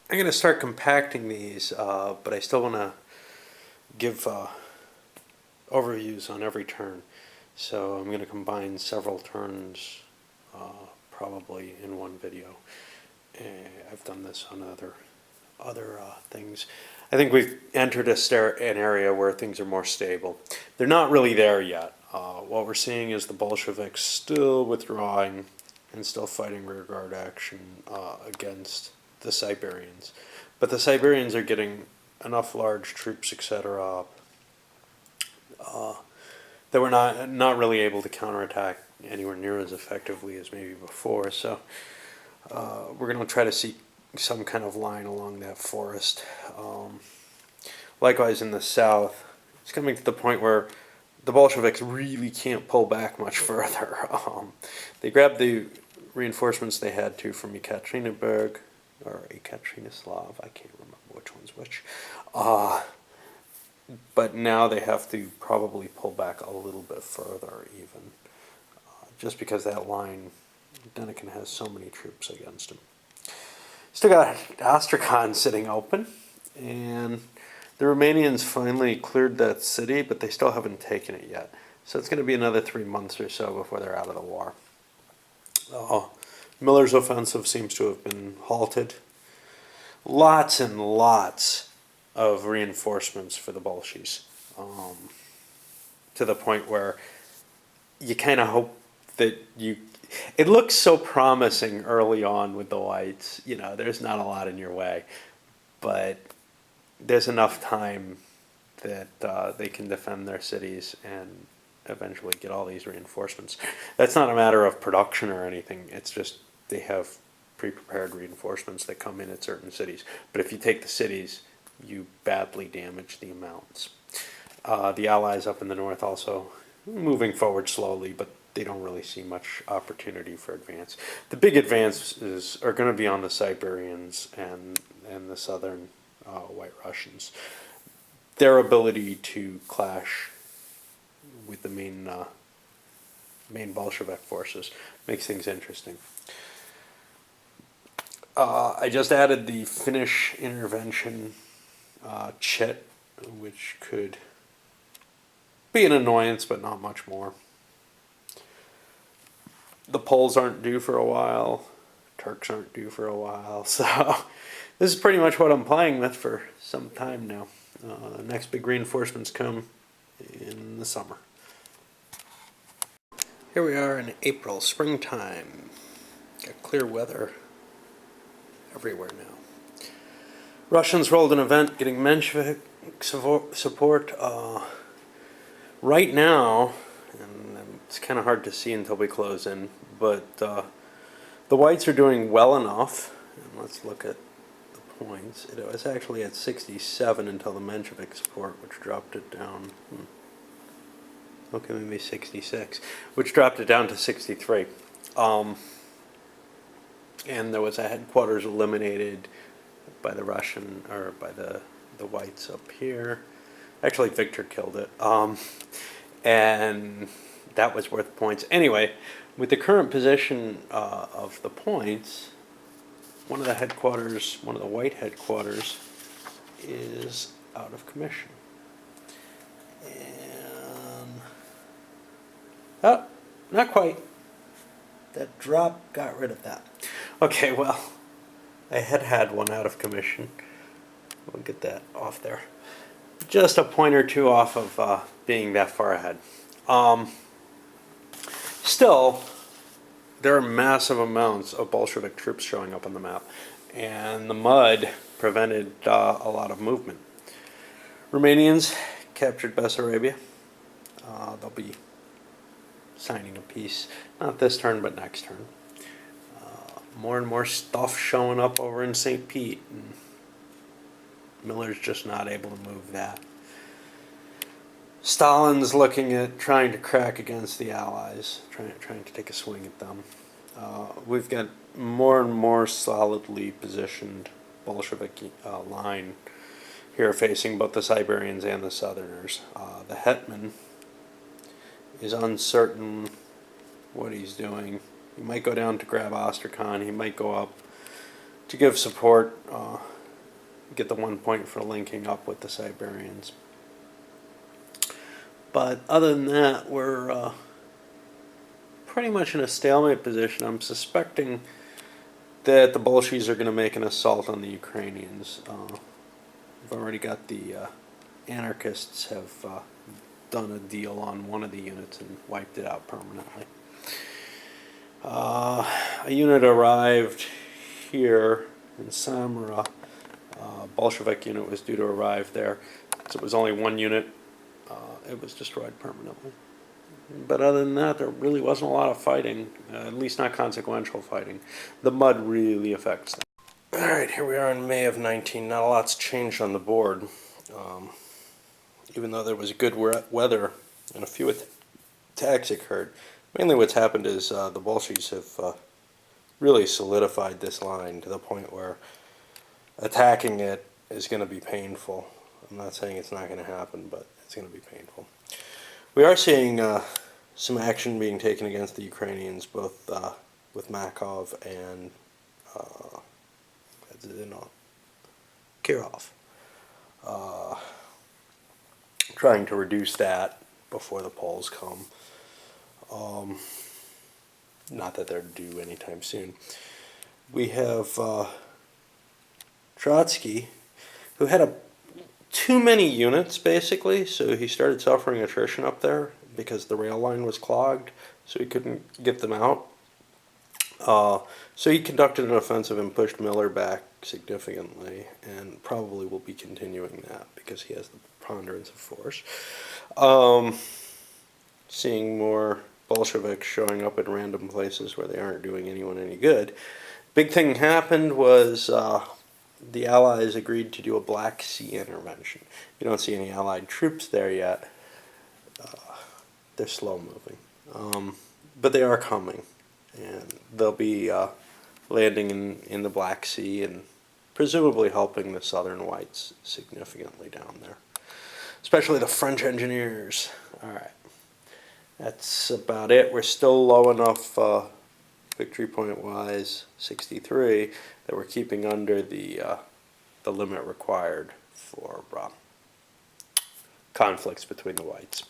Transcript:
I'm going to start compacting these, but I still want to give overviews on every turn. So I'm going to combine several turns probably in one video. I've done this on other things. I think we've entered an area where things are more stable. They're not really there yet. What we're seeing is the Bolsheviks still withdrawing and still fighting rearguard action against the Siberians. But the Siberians are getting enough large troops, etc., that we're not really able to counterattack anywhere near as effectively as maybe before. So we're going to try to see some kind of line along that forest. Likewise, in the south, it's coming to the point where the Bolsheviks really can't pull back much further. They grabbed the reinforcements they had to from Ekaterinburg, or Ekaterinoslav, I can't remember which one's which. But now they have to probably pull back a little bit further even, just because that line, Denikin has so many troops against him. Still got Astrakhan sitting open, and the Romanians finally cleared that city, but they still haven't taken it yet. So it's going to be another 3 months or so before they're out of the war. Miller's offensive seems to have been halted. Lots and lots of reinforcements for the Bolsheviks, to the point where you kind of hope that it looks so promising early on with the Whites. You know, there's not a lot in your way, but there's enough time that they can defend their cities and eventually get all these reinforcements. That's not a matter of production or anything. It's just they have pre-prepared reinforcements that come in at certain cities. But if you take the cities, you badly damage the amounts. The Allies up in the north also moving forward slowly, but they don't really see much opportunity for advance. The big advances are going to be on the Siberians and the southern White Russians. Their ability to clash with the main Bolshevik forces makes things interesting. I just added the Finnish intervention chit, which could be an annoyance, but not much more. The Poles aren't due for a while. Turks aren't due for a while. So this is pretty much what I'm playing with for some time now. The next big reinforcements come in the summer. Here we are in April, springtime. Got clear weather everywhere now. Russians rolled an event getting Menshevik support. Right now, and it's kind of hard to see until we close in, but the Whites are doing well enough. And let's look at the points. It was actually at 67 until the Menshevik support, which dropped it down. Okay, maybe 66, which dropped it down to 63. And there was a headquarters eliminated by the Russian, or by the Whites up here. Actually, Victor killed it. And that was worth points. Anyway, with the current position of the points, one of the White headquarters, is out of commission. And, oh, not quite. That drop got rid of that. Okay, well, I had one out of commission. We'll get that off there. Just a point or two off of being that far ahead. Still, there are massive amounts of Bolshevik troops showing up on the map, and the mud prevented a lot of movement. Romanians captured Bessarabia. They'll be signing a peace, not this turn, but next turn. More and more stuff showing up over in St. Pete, and Miller's just not able to move that. Stalin's looking at trying to crack against the Allies, trying to take a swing at them. We've got more and more solidly positioned Bolshevik line here facing both the Siberians and the Southerners. The Hetman is uncertain what he's doing. He might go down to grab Astrakhan. He might go up to give support get the 1 point for linking up with the Siberians. But other than that, we're pretty much in a stalemate position. I'm suspecting that the Bolsheviks are going to make an assault on the Ukrainians. We've already got the anarchists have done a deal on one of the units and wiped it out permanently. A unit arrived here in Samara. Bolshevik unit was due to arrive there. So it was only one unit. It was destroyed permanently. But other than that, there really wasn't a lot of fighting, at least not consequential fighting. The mud really affects them. Alright, here we are in May of 19. Not a lot's changed on the board. Even though there was good weather and a few attacks occurred. Mainly what's happened is the Bolsheviks have really solidified this line to the point where attacking it is going to be painful. I'm not saying it's not going to happen, but it's going to be painful. We are seeing some action being taken against the Ukrainians, both with Makov and Kirov. Trying to reduce that before the Poles come. Not that they're due anytime soon. We have Trotsky, who had too many units, basically, so he started suffering attrition up there because the rail line was clogged, so he couldn't get them out. So he conducted an offensive and pushed Miller back significantly, and probably will be continuing that because he has the preponderance of force. Seeing more Bolsheviks showing up in random places where they aren't doing anyone any good. Big thing happened was the Allies agreed to do a Black Sea intervention. You don't see any Allied troops there yet. They're slow moving. But they are coming. And they'll be landing in the Black Sea and presumably helping the Southern Whites significantly down there. Especially the French engineers. Alright. That's about it. We're still low enough victory point wise, 63, that we're keeping under the limit required for conflicts between the whites.